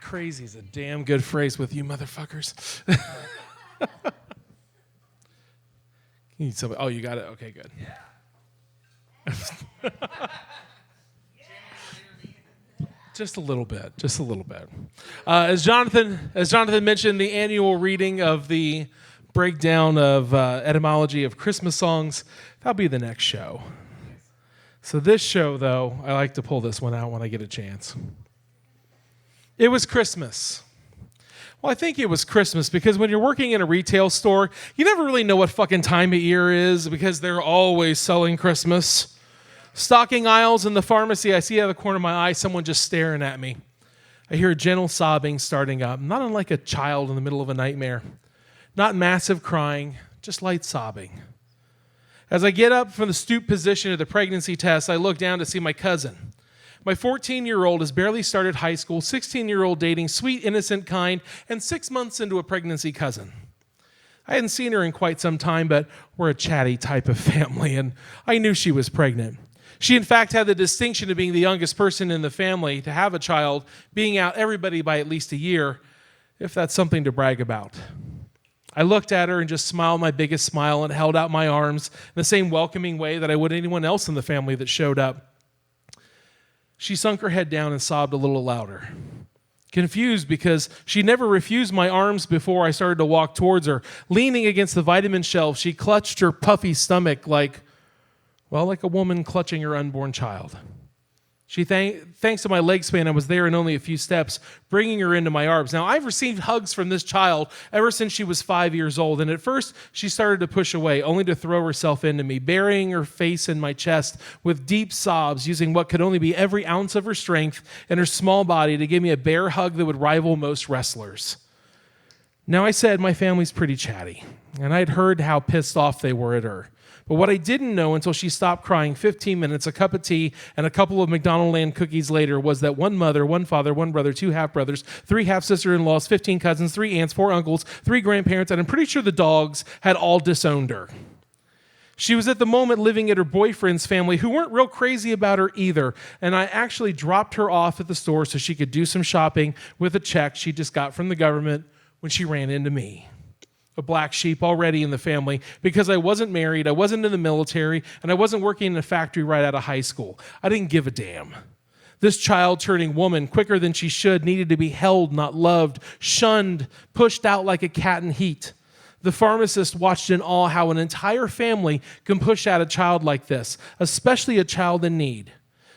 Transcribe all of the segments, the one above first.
Crazy is a damn good phrase with you motherfuckers. You need somebody. Oh, you got it? Okay, good. Yeah. Just a little bit. As Jonathan mentioned, the annual reading of the breakdown of etymology of Christmas songs, that'll be the next show. So this show, though, I like to pull this one out when I get a chance. It was Christmas. Well, I think it was Christmas because when you're working in a retail store, you never really know what fucking time of year is because they're always selling Christmas. Stocking aisles in the pharmacy, I see out of the corner of my eye someone just staring at me. I hear a gentle sobbing starting up, not unlike a child in the middle of a nightmare. Not massive crying, just light sobbing. As I get up from the stoop position of the pregnancy test, I look down to see my cousin. My 14-year-old has barely started high school, 16-year-old dating, sweet, innocent, kind, and 6 months into a pregnancy cousin. I hadn't seen her in quite some time, but we're a chatty type of family, and I knew she was pregnant. She, in fact, had the distinction of being the youngest person in the family to have a child, being out everybody by at least a year, if that's something to brag about. I looked at her and just smiled my biggest smile and held out my arms in the same welcoming way that I would anyone else in the family that showed up. She sunk her head down and sobbed a little louder. Confused because she never refused my arms before I started to walk towards her. Leaning against the vitamin shelf, she clutched her puffy stomach like a woman clutching her unborn child. Thanks to my leg span, I was there in only a few steps, bringing her into my arms. Now, I've received hugs from this child ever since she was 5 years old, and at first, she started to push away, only to throw herself into me, burying her face in my chest with deep sobs, using what could only be every ounce of her strength and her small body to give me a bear hug that would rival most wrestlers. Now, I said my family's pretty chatty, and I'd heard how pissed off they were at her. But what I didn't know until she stopped crying 15 minutes, a cup of tea, and a couple of McDonald's Land cookies later was that one mother, one father, one brother, 2 half-brothers, 3 half-sister-in-laws, 15 cousins, 3 aunts, 4 uncles, 3 grandparents, and I'm pretty sure the dogs had all disowned her. She was at the moment living at her boyfriend's family, who weren't real crazy about her either, and I actually dropped her off at the store so she could do some shopping with a check she just got from the government when she ran into me. A black sheep already in the family because I wasn't married, I wasn't in the military, and I wasn't working in a factory right out of high school. I didn't give a damn. This child-turning woman, quicker than she should, needed to be held, not loved, shunned, pushed out like a cat in heat. The pharmacist watched in awe how an entire family can push out a child like this, especially a child in need.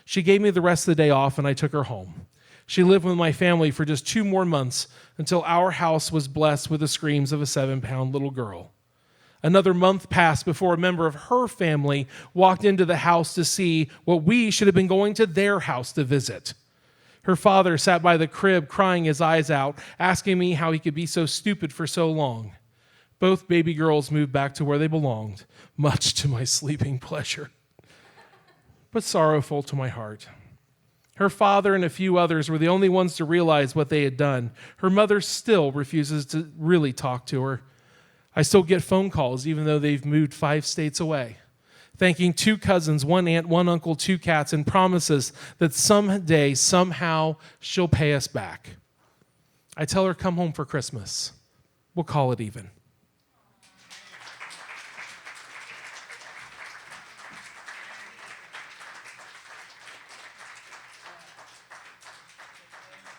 She gave me the rest of the day off, and I took her home. She lived with my family for just 2 more months until our house was blessed with the screams of a 7-pound little girl. Another month passed before a member of her family walked into the house to see what we should have been going to their house to visit. Her father sat by the crib crying his eyes out, asking me how he could be so stupid for so long. Both baby girls moved back to where they belonged, much to my sleeping pleasure, but sorrowful to my heart. Her father and a few others were the only ones to realize what they had done. Her mother still refuses to really talk to her. I still get phone calls, even though they've moved 5 states away, thanking 2 cousins, 1 aunt, 1 uncle, 2 cats, and promises that someday, somehow, she'll pay us back. I tell her, come home for Christmas. We'll call it even.